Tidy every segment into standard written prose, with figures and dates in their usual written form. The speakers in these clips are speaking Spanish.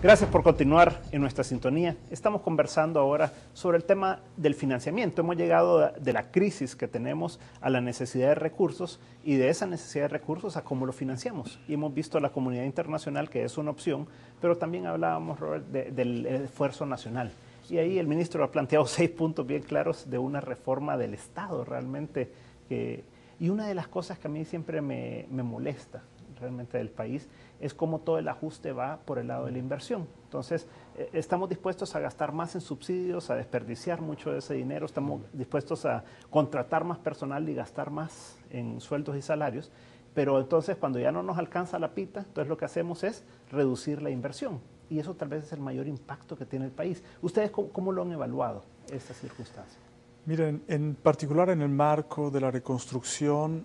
Gracias por continuar en nuestra sintonía. Estamos conversando ahora sobre el tema del financiamiento. Hemos llegado de la crisis que tenemos a la necesidad de recursos y de esa necesidad de recursos a cómo lo financiamos. Y hemos visto la comunidad internacional que es una opción, pero también hablábamos, Robert, del esfuerzo nacional. Y ahí el ministro ha planteado 6 puntos bien claros de una reforma del Estado realmente. Y una de las cosas que a mí siempre me molesta realmente del país es cómo todo el ajuste va por el lado de la inversión. Entonces, estamos dispuestos a gastar más en subsidios, a desperdiciar mucho de ese dinero, estamos dispuestos a contratar más personal y gastar más en sueldos y salarios, pero entonces cuando ya no nos alcanza la pita, entonces lo que hacemos es reducir la inversión. Y eso tal vez es el mayor impacto que tiene el país. ¿Ustedes cómo lo han evaluado, esta circunstancia? Miren, en particular en el marco de la reconstrucción,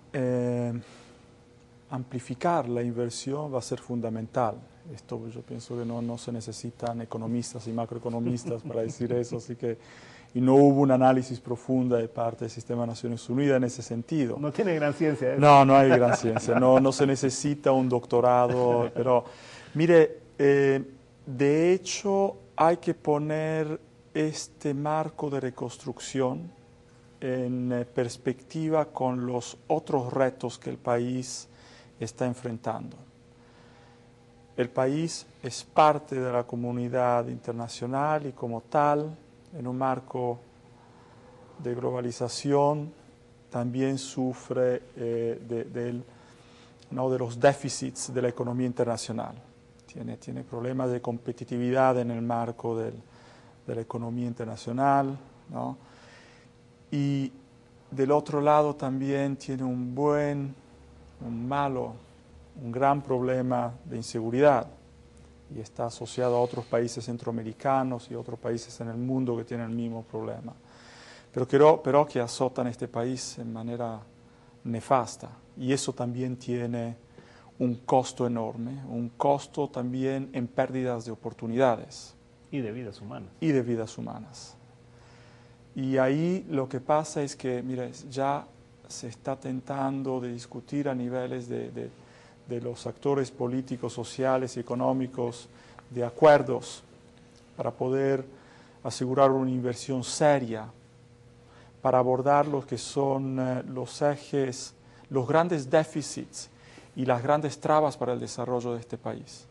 amplificar la inversión va a ser fundamental. Esto yo pienso que no se necesitan economistas y macroeconomistas para decir eso, así que y no hubo un análisis profundo de parte del Sistema de Naciones Unidas en ese sentido. No tiene gran ciencia eso. No hay gran ciencia, no se necesita un doctorado, pero mire, de hecho hay que poner este marco de reconstrucción en perspectiva con los otros retos que el país está enfrentando. El país es parte de la comunidad internacional y como tal, en un marco de globalización, también sufre de los déficits de la economía internacional. Tiene problemas de competitividad en el marco de la economía internacional, ¿no? Y del otro lado también tiene un gran problema de inseguridad y está asociado a otros países centroamericanos y otros países en el mundo que tienen el mismo problema, pero que azotan este país en manera nefasta, y eso también tiene un costo enorme, un costo también en pérdidas de oportunidades. Y de vidas humanas. Y de vidas humanas. Y ahí lo que pasa es que, mire, ya se está tentando de discutir a niveles de los actores políticos, sociales y económicos de acuerdos para poder asegurar una inversión seria, para abordar lo que son los ejes, los grandes déficits y las grandes trabas para el desarrollo de este país.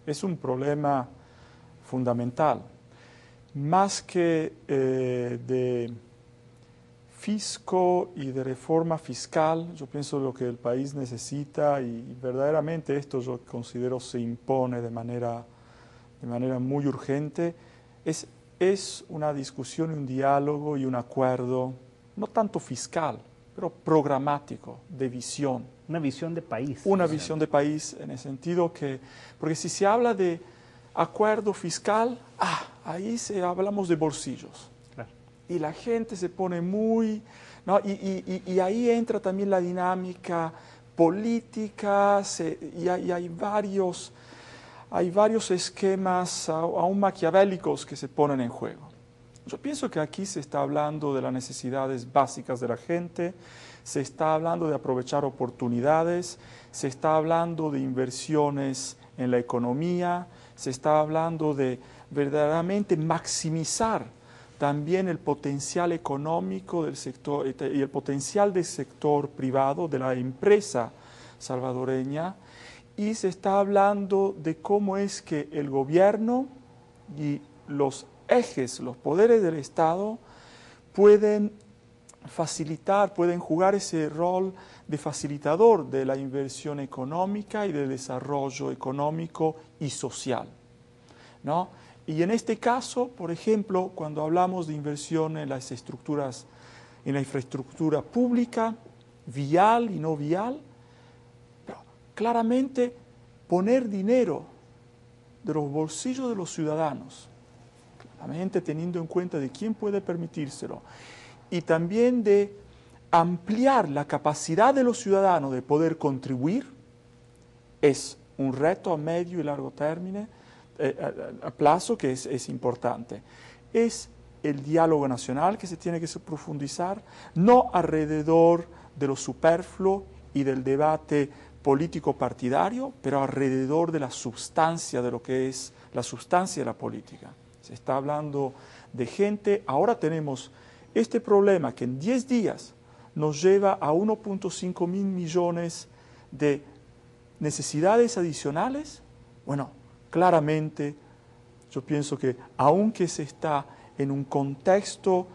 Es un problema fundamental. Más que de fisco y de reforma fiscal, yo pienso lo que el país necesita, y verdaderamente esto yo considero se impone de manera muy urgente, es una discusión, un diálogo y un acuerdo, no tanto fiscal, pero programático, de visión. Una visión de país. Una visión de país en el sentido que, porque si se habla de acuerdo fiscal, ahí hablamos de bolsillos. Claro. Y la gente se pone muy, ¿no? Y ahí entra también la dinámica política, y hay varios esquemas aún maquiavélicos que se ponen en juego. Yo pienso que aquí se está hablando de las necesidades básicas de la gente, se está hablando de aprovechar oportunidades, se está hablando de inversiones en la economía, se está hablando de verdaderamente maximizar también el potencial económico del sector y el potencial del sector privado, de la empresa salvadoreña, y se está hablando de cómo es que el gobierno y los ejes, los poderes del Estado pueden facilitar, pueden jugar ese rol de facilitador de la inversión económica y del desarrollo económico y social, ¿no? Y en este caso, por ejemplo, cuando hablamos de inversión en las estructuras, en la infraestructura pública, vial y no vial, pero claramente poner dinero de los bolsillos de los ciudadanos, claramente teniendo en cuenta de quién puede permitírselo, y también de ampliar la capacidad de los ciudadanos de poder contribuir, es un reto a medio y largo término, a plazo que es importante. Es el diálogo nacional que se tiene que profundizar, no alrededor de lo superfluo y del debate político partidario, pero alrededor de la sustancia de lo que es la sustancia de la política. Se está hablando de gente, ahora tenemos este problema que en 10 días nos lleva a 1.5 mil millones de necesidades adicionales. Bueno, claramente yo pienso que aunque se está en un contexto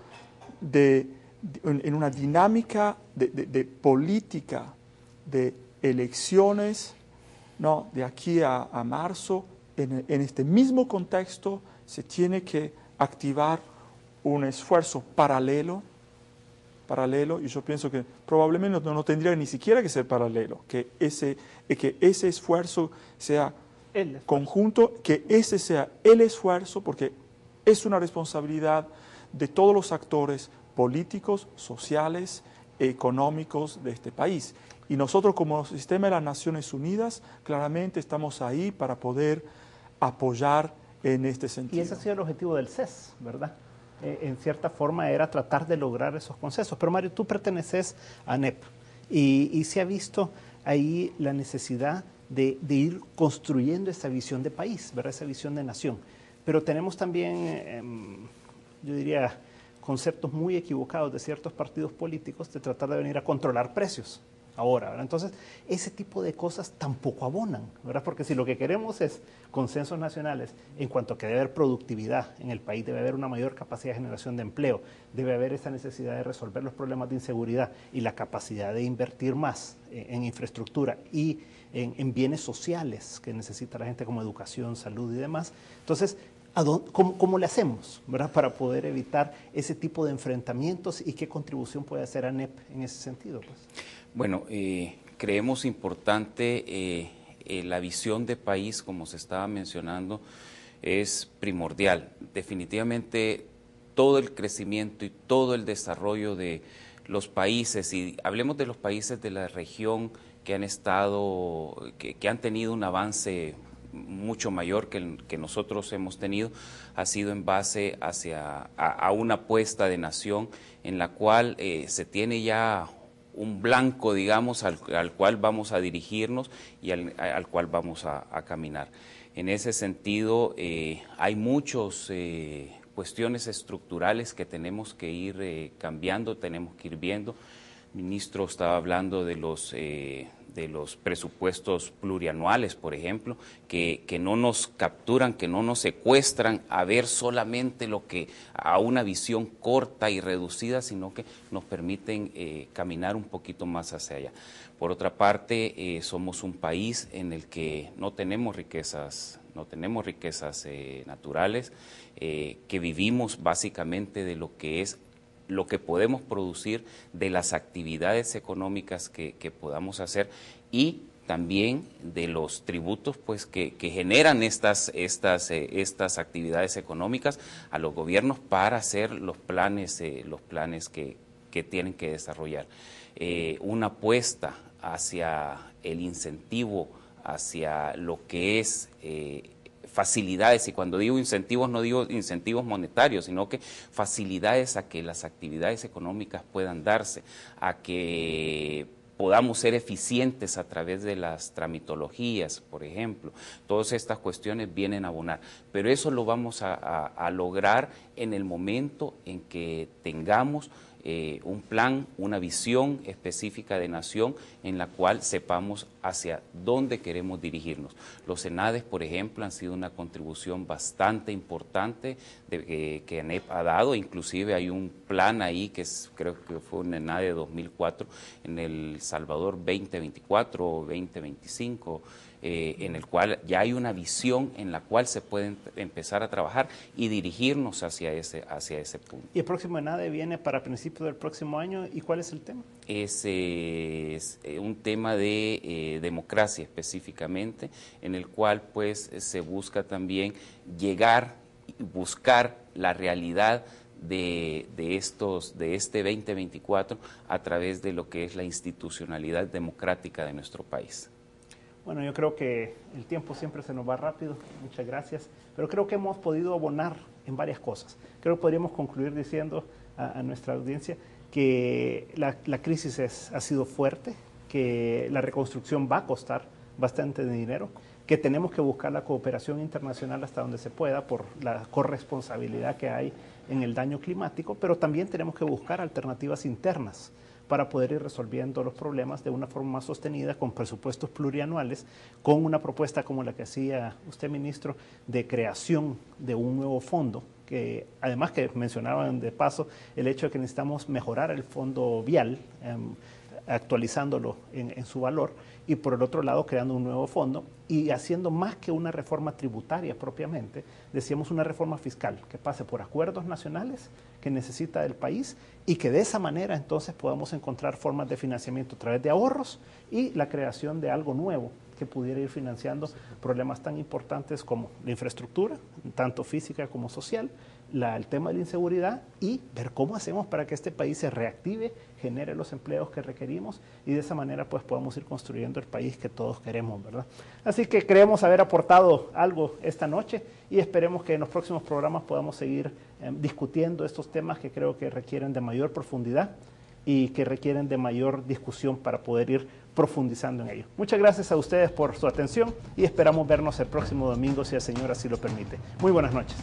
en una dinámica de política, de elecciones, ¿no?, de aquí a marzo, en este mismo contexto se tiene que activar un esfuerzo paralelo, y yo pienso que probablemente no tendría ni siquiera que ser paralelo, que ese esfuerzo sea conjunto, que ese sea el esfuerzo, porque es una responsabilidad de todos los actores políticos, sociales, económicos de este país. Y nosotros como sistema de las Naciones Unidas claramente estamos ahí para poder apoyar en este sentido. Y ese ha sido el objetivo del CES, ¿verdad? En cierta forma era tratar de lograr esos consensos. Pero Mario, tú perteneces a ANEP y se ha visto ahí la necesidad de ir construyendo esa visión de país, ¿verdad? Esa visión de nación. Pero tenemos también, yo diría, conceptos muy equivocados de ciertos partidos políticos de tratar de venir a controlar precios ahora, ¿verdad? Entonces, ese tipo de cosas tampoco abonan, ¿verdad? Porque si lo que queremos es consensos nacionales en cuanto a que debe haber productividad en el país, debe haber una mayor capacidad de generación de empleo, debe haber esa necesidad de resolver los problemas de inseguridad y la capacidad de invertir más en infraestructura y en bienes sociales que necesita la gente como educación, salud y demás. Entonces, ¿cómo le hacemos, ¿verdad?, para poder evitar ese tipo de enfrentamientos y qué contribución puede hacer ANEP en ese sentido? Pues? Bueno, creemos importante la visión de país, como se estaba mencionando, es primordial. Definitivamente todo el crecimiento y todo el desarrollo de los países, y hablemos de los países de la región que han tenido un avance mucho mayor que el que nosotros hemos tenido, ha sido en base a una apuesta de nación en la cual se tiene ya un blanco, digamos, al cual vamos a dirigirnos y al cual vamos a caminar. En ese sentido, hay muchas cuestiones estructurales que tenemos que ir cambiando, tenemos que ir viendo. El ministro estaba hablando de los presupuestos plurianuales, por ejemplo, que no nos capturan, que no nos secuestran a ver solamente a una visión corta y reducida, sino que nos permiten caminar un poquito más hacia allá. Por otra parte, somos un país en el que no tenemos riquezas naturales, que vivimos básicamente de lo que podemos producir, de las actividades económicas que podamos hacer y también de los tributos pues que generan estas actividades económicas a los gobiernos para hacer los planes que tienen que desarrollar. Una apuesta hacia el incentivo, hacia lo que es facilidades, y cuando digo incentivos no digo incentivos monetarios, sino que facilidades a que las actividades económicas puedan darse, a que podamos ser eficientes a través de las tramitologías, por ejemplo. Todas estas cuestiones vienen a abonar, pero eso lo vamos a lograr en el momento en que tengamos un plan, una visión específica de nación en la cual sepamos hacia dónde queremos dirigirnos. Los ENADES, por ejemplo, han sido una contribución bastante importante que ANEP ha dado. Inclusive hay un plan ahí creo que fue un ENADE de 2004 en El Salvador 2024 o 2025, en el cual ya hay una visión en la cual se puede empezar a trabajar y dirigirnos hacia ese punto. ¿Y el próximo ENADE viene para principios del próximo año? ¿Y cuál es el tema? Es un tema de democracia específicamente, en el cual pues se busca también llegar y buscar la realidad de este 2024 a través de lo que es la institucionalidad democrática de nuestro país. Bueno, yo creo que el tiempo siempre se nos va rápido, muchas gracias, pero creo que hemos podido abonar en varias cosas. Creo que podríamos concluir diciendo a nuestra audiencia que la crisis ha sido fuerte, que la reconstrucción va a costar bastante dinero, que tenemos que buscar la cooperación internacional hasta donde se pueda por la corresponsabilidad que hay en el daño climático, pero también tenemos que buscar alternativas internas para poder ir resolviendo los problemas de una forma más sostenida, con presupuestos plurianuales, con una propuesta como la que hacía usted, ministro, de creación de un nuevo fondo, que además que mencionaban de paso el hecho de que necesitamos mejorar el fondo vial, actualizándolo en su valor, y por el otro lado creando un nuevo fondo y haciendo más que una reforma tributaria propiamente, decíamos una reforma fiscal que pase por acuerdos nacionales que necesita el país y que de esa manera entonces podamos encontrar formas de financiamiento a través de ahorros y la creación de algo nuevo que pudiera ir financiando problemas tan importantes como la infraestructura, tanto física como social, el tema de la inseguridad y ver cómo hacemos para que este país se reactive, genere los empleos que requerimos y de esa manera pues podamos ir construyendo el país que todos queremos, ¿verdad? Así que creemos haber aportado algo esta noche y esperemos que en los próximos programas podamos seguir discutiendo estos temas que creo que requieren de mayor profundidad y que requieren de mayor discusión para poder ir profundizando en ello. Muchas gracias a ustedes por su atención y esperamos vernos el próximo domingo si el Señor así lo permite. Muy buenas noches.